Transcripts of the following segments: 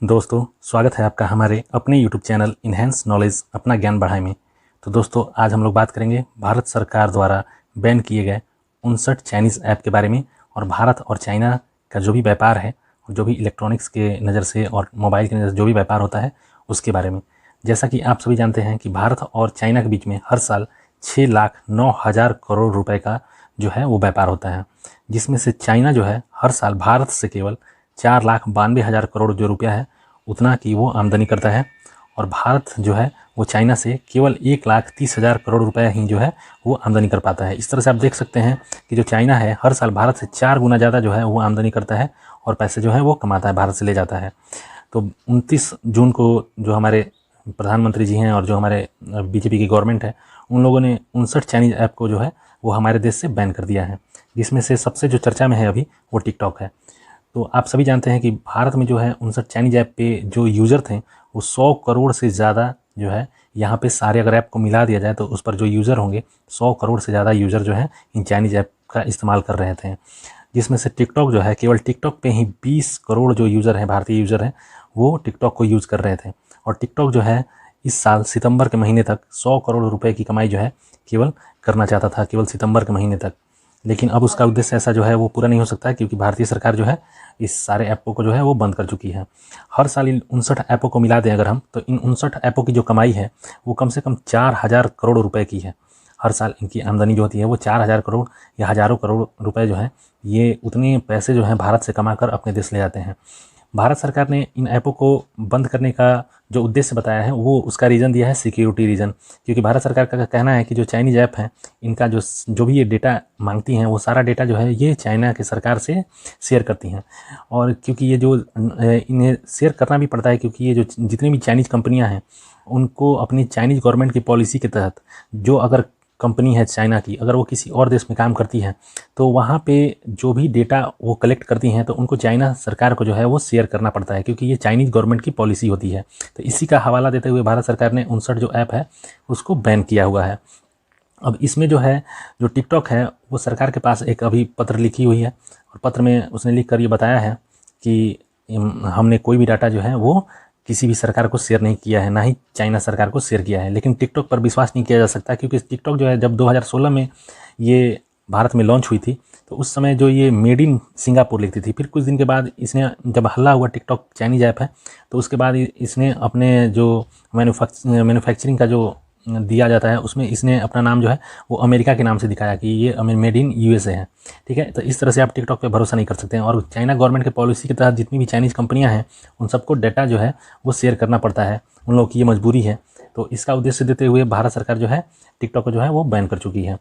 दोस्तों, स्वागत है आपका हमारे अपने YouTube चैनल इनहेंस नॉलेज अपना ज्ञान बढ़ाए में। तो दोस्तों, आज हम लोग बात करेंगे भारत सरकार द्वारा बैन किए गए 59 चाइनीज़ ऐप के बारे में और भारत और चाइना का जो भी व्यापार है और जो भी इलेक्ट्रॉनिक्स के नज़र से और मोबाइल की नज़र से जो भी व्यापार होता है उसके बारे में। जैसा कि आप सभी जानते हैं कि भारत और चाइना के बीच में हर साल 6,09,000 करोड़ रुपए का जो है वो व्यापार होता है, जिसमें से चाइना जो है हर साल भारत से केवल 4,92,000 करोड़ जो रुपया है उतना की वो आमदनी करता है और भारत जो है वो चाइना से केवल 1,30,000 करोड़ रुपए ही जो है वो आमदनी कर पाता है। इस तरह से आप देख सकते हैं कि जो चाइना है हर साल भारत से 4 गुना ज़्यादा जो है वो आमदनी करता है और पैसे जो है वो कमाता है, भारत से ले जाता है। तो 29 जून को जो हमारे प्रधानमंत्री जी हैं और जो हमारे बीजेपी की गवर्नमेंट है उन लोगों ने 59 चाइनीज़ ऐप को जो है वो हमारे देश से बैन कर दिया है, जिसमें से सबसे जो चर्चा में है अभी वो टिकटॉक है। तो आप सभी जानते हैं कि भारत में जो है 59 चाइनीज़ ऐप पे जो यूज़र थे वो 100 करोड़ से ज़्यादा जो है यहाँ पे सारे अगर ऐप को मिला दिया जाए तो उस पर जो यूज़र होंगे 100 करोड़ से ज़्यादा यूज़र जो है इन चाइनीज़ ऐप का इस्तेमाल कर रहे थे, जिसमें से टिकटॉक जो है केवल टिकटॉक पे ही 20 करोड़ जो यूज़र हैं, भारतीय यूज़र हैं, वो टिकटॉक को यूज़ कर रहे थे। और टिकटॉक जो है इस साल सितंबर के महीने तक 100 करोड़ रुपए की कमाई जो है केवल करना चाहता था, केवल सितंबर के महीने तक। लेकिन अब उसका उद्देश्य ऐसा जो है वो पूरा नहीं हो सकता है, क्योंकि भारतीय सरकार जो है इस सारे ऐपों को जो है वो बंद कर चुकी है। हर साल इन 59 ऐपों को मिला दें अगर हम, तो इन 59 ऐपों की जो कमाई है वो कम से कम 4,000 करोड़ रुपए की है। हर साल इनकी आमदनी जो होती है वो 4,000 करोड़ या हज़ारों करोड़ रुपए जो है, ये उतने पैसे जो हैं भारत से कमा कर अपने देश ले जाते हैं। भारत सरकार ने इन ऐपों को बंद करने का जो उद्देश्य बताया है वो उसका रीज़न दिया है सिक्योरिटी रीज़न, क्योंकि भारत सरकार का कहना है कि जो चाइनीज़ ऐप हैं इनका जो भी ये डेटा मांगती हैं वो सारा डेटा जो है ये चाइना की सरकार से शेयर करती हैं। और क्योंकि ये जो इन्हें शेयर करना भी पड़ता है, क्योंकि ये जो जितनी भी चाइनीज़ कंपनियाँ हैं उनको अपनी चाइनीज़ गवर्नमेंट की पॉलिसी के तहत जो अगर कंपनी है चाइना की, अगर वो किसी और देश में काम करती है तो वहाँ पे जो भी डेटा वो कलेक्ट करती हैं तो उनको चाइना सरकार को जो है वो शेयर करना पड़ता है, क्योंकि ये चाइनीज़ गवर्नमेंट की पॉलिसी होती है। तो इसी का हवाला देते हुए भारत सरकार ने 59 जो ऐप है उसको बैन किया हुआ है। अब इसमें जो है जो टिकटॉक है वो सरकार के पास एक अभी पत्र लिखी हुई है और पत्र में उसने लिख कर ये बताया है कि हमने कोई भी डाटा जो है वो किसी भी सरकार को शेयर नहीं किया है, ना ही चाइना सरकार को शेयर किया है। लेकिन टिकटॉक पर विश्वास नहीं किया जा सकता, क्योंकि टिकटॉक जो है जब 2016 में ये भारत में लॉन्च हुई थी तो उस समय जो ये मेड इन सिंगापुर लिखती थी। फिर कुछ दिन के बाद इसने जब हल्ला हुआ टिकटॉक चाइनीज़ ऐप है तो उसके बाद इसने अपने जो मैन्युफैक्चरिंग का जो दिया जाता है उसमें इसने अपना नाम जो है वो अमेरिका के नाम से दिखाया कि ये मेड इन यूएसए है। ठीक है, तो इस तरह से आप टिकटॉक पे भरोसा नहीं कर सकते हैं। और चाइना गवर्नमेंट के पॉलिसी के तहत जितनी भी चाइनीज़ कंपनियां हैं उन सबको डाटा जो है वो शेयर करना पड़ता है, उन लोगों की ये मजबूरी है। तो इसका उद्देश्य देते हुए भारत सरकार जो है टिकटॉक को जो है वो बैन कर चुकी है।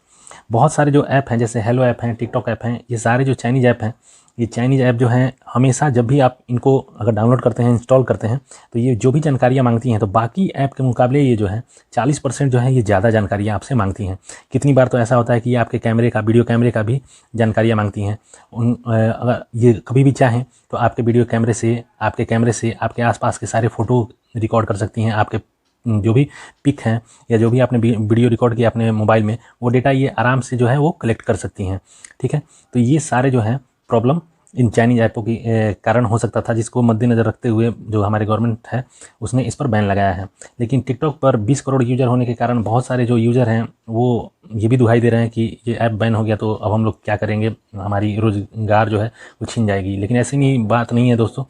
बहुत सारे जो ऐप हैं जैसे हेलो ऐप हैं, टिकटॉक ऐप हैं, ये सारे जो चाइनीज़ ऐप हैं, ये चाइनीज़ ऐप जो हैं हमेशा जब भी आप इनको अगर डाउनलोड करते हैं, इंस्टॉल करते हैं, तो ये जो भी जानकारियाँ मांगती हैं तो बाकी ऐप के मुकाबले ये जो है 40% जो है ये ज़्यादा जानकारियाँ आपसे मांगती हैं। कितनी बार तो ऐसा होता है कि ये आपके कैमरे का, वीडियो कैमरे का भी जानकारियाँ मांगती हैं। अगर ये कभी भी चाहें तो आपके वीडियो कैमरे से, आपके कैमरे से आपके आसपास के सारे फ़ोटो रिकॉर्ड कर सकती हैं। आपके जो भी पिक हैं या जो भी आपने वीडियो रिकॉर्ड किया अपने मोबाइल में, वो डेटा ये आराम से जो है वो कलेक्ट कर सकती हैं। ठीक है, तो ये सारे जो हैं प्रॉब्लम इन चाइनीज़ ऐपों की कारण हो सकता था, जिसको मद्देनज़र रखते हुए जो हमारे गवर्नमेंट है उसने इस पर बैन लगाया है। लेकिन टिकटॉक पर 20 करोड़ यूज़र होने के कारण बहुत सारे जो यूज़र हैं वो ये भी दुहाई दे रहे हैं कि ये ऐप बैन हो गया तो अब हम लोग क्या करेंगे, हमारी रोज़गार जो है वो छिन जाएगी। लेकिन ऐसी नहीं बात नहीं है दोस्तों,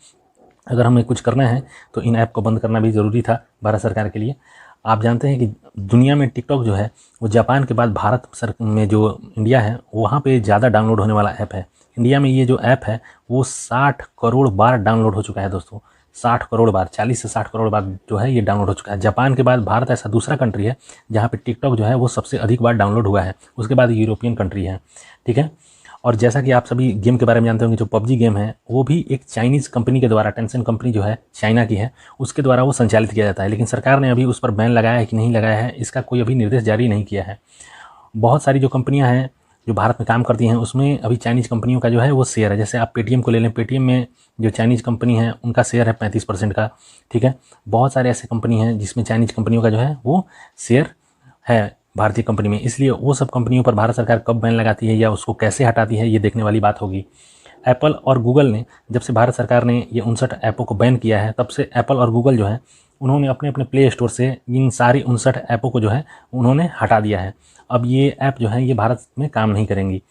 अगर हमें कुछ करना है तो इन ऐप को बंद करना भी ज़रूरी था भारत सरकार के लिए। आप जानते हैं कि दुनिया में टिकटॉक जो है वो जापान के बाद भारत में जो इंडिया है वहाँ पे ज़्यादा डाउनलोड होने वाला ऐप है। इंडिया में ये जो ऐप है वो 60 करोड़ बार डाउनलोड हो चुका है दोस्तों, 60 करोड़ बार, 40 से 60 करोड़ बार जो है ये डाउनलोड हो चुका है। जापान के बाद भारत ऐसा दूसरा कंट्री है जहाँ पे टिकटॉक जो है वो सबसे अधिक बार डाउनलोड हुआ है। उसके बाद यूरोपियन कंट्री है। ठीक है, और जैसा कि आप सभी गेम के बारे में जानते होंगे, जो पबजी गेम है वो भी एक चाइनीज़ कंपनी के द्वारा, टेंसेंट कंपनी जो है चाइना की है, उसके द्वारा वो संचालित किया जाता है। लेकिन सरकार ने अभी उस पर बैन लगाया है कि नहीं लगाया है, इसका कोई अभी निर्देश जारी नहीं किया है। बहुत सारी जो कंपनियां हैं जो भारत में काम करती हैं उसमें अभी चाइनीज़ कंपनियों का जो है वो शेयर है। जैसे आप पेटीएम को ले लें, पेटीएम में जो चाइनीज़ कंपनी है उनका शेयर है 35% का। ठीक है, बहुत सारे ऐसे कंपनी हैं जिसमें चाइनीज़ कंपनियों का जो है वो शेयर है भारतीय कंपनी में। इसलिए वो सब कंपनियों पर भारत सरकार कब बैन लगाती है या उसको कैसे हटाती है, ये देखने वाली बात होगी। एप्पल और गूगल ने, जब से भारत सरकार ने ये 59 ऐपों को बैन किया है, तब से एप्पल और गूगल जो है उन्होंने अपने अपने प्ले स्टोर से इन सारी 59 ऐपों को जो है उन्होंने हटा दिया है। अब ये ऐप जो है ये भारत में काम नहीं करेंगी।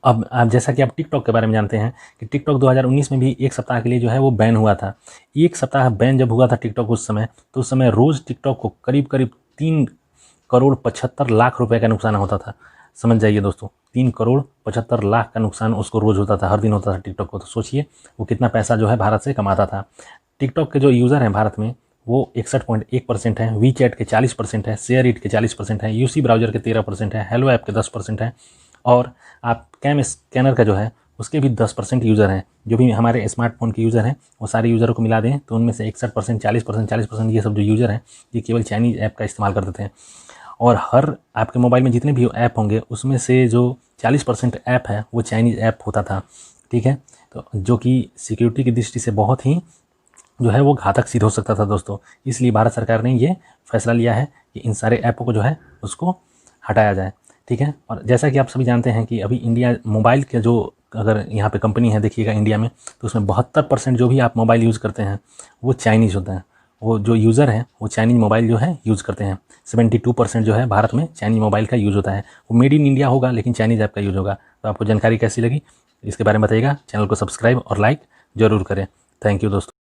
अब आप जैसा कि आप टिकटॉक के बारे में जानते हैं कि टिकटॉक 2019 में भी एक सप्ताह के लिए जो है वो बैन हुआ था। एक सप्ताह बैन जब हुआ था टिकटॉक उस समय, तो उस समय रोज़ टिकटॉक को करीब करीब 3,75,00,000 रुपये का नुकसान होता था। समझ जाइए दोस्तों, 3,75,00,000 का नुकसान उसको रोज़ होता था, हर दिन होता था टिकटॉक को। तो सोचिए वो कितना पैसा जो है भारत से कमाता था। टिकटॉक के जो यूज़र हैं भारत में वो 61.1% है, वी चैट के 40% है, शेयर इट के 40% है, यूसी ब्राउज़र के 13% है, हेलो ऐप के 10% है, और आप कैम स्कैनर का जो है उसके भी 10% यूज़र हैं। जो भी हमारे स्मार्टफोन के यूज़र हैं वो सारे यूज़रों को मिला दें तो उनमें से 61%, 40% ये सब जो यूज़र हैं ये केवल चाइनीज़ ऐप का इस्तेमाल करते थे। और हर आपके मोबाइल में जितने भी ऐप होंगे उसमें से जो 40% ऐप है वो चाइनीज़ ऐप होता था। ठीक है, तो जो कि सिक्योरिटी की दृष्टि से बहुत ही जो है वो घातक सिद्ध हो सकता था दोस्तों। इसलिए भारत सरकार ने ये फैसला लिया है कि इन सारे ऐपों को जो है उसको हटाया जाए। ठीक है, और जैसा कि आप सभी जानते हैं कि अभी इंडिया मोबाइल के जो अगर यहाँ पे कंपनी है देखिएगा इंडिया में, तो उसमें 72% जो भी आप मोबाइल यूज़ करते हैं वो चाइनीज़ होता है। वो जो यूज़र हैं वो चाइनीज़ मोबाइल जो है यूज़ करते हैं। 72% जो है भारत में चाइनीज़ मोबाइल का यूज़ होता है। वो मेड इन इंडिया होगा लेकिन चाइनीज़ ऐप का यूज़ होगा। तो आपको जानकारी कैसी लगी इसके बारे में बताइएगा। चैनल को सब्सक्राइब और लाइक ज़रूर करें। थैंक यू दोस्तों।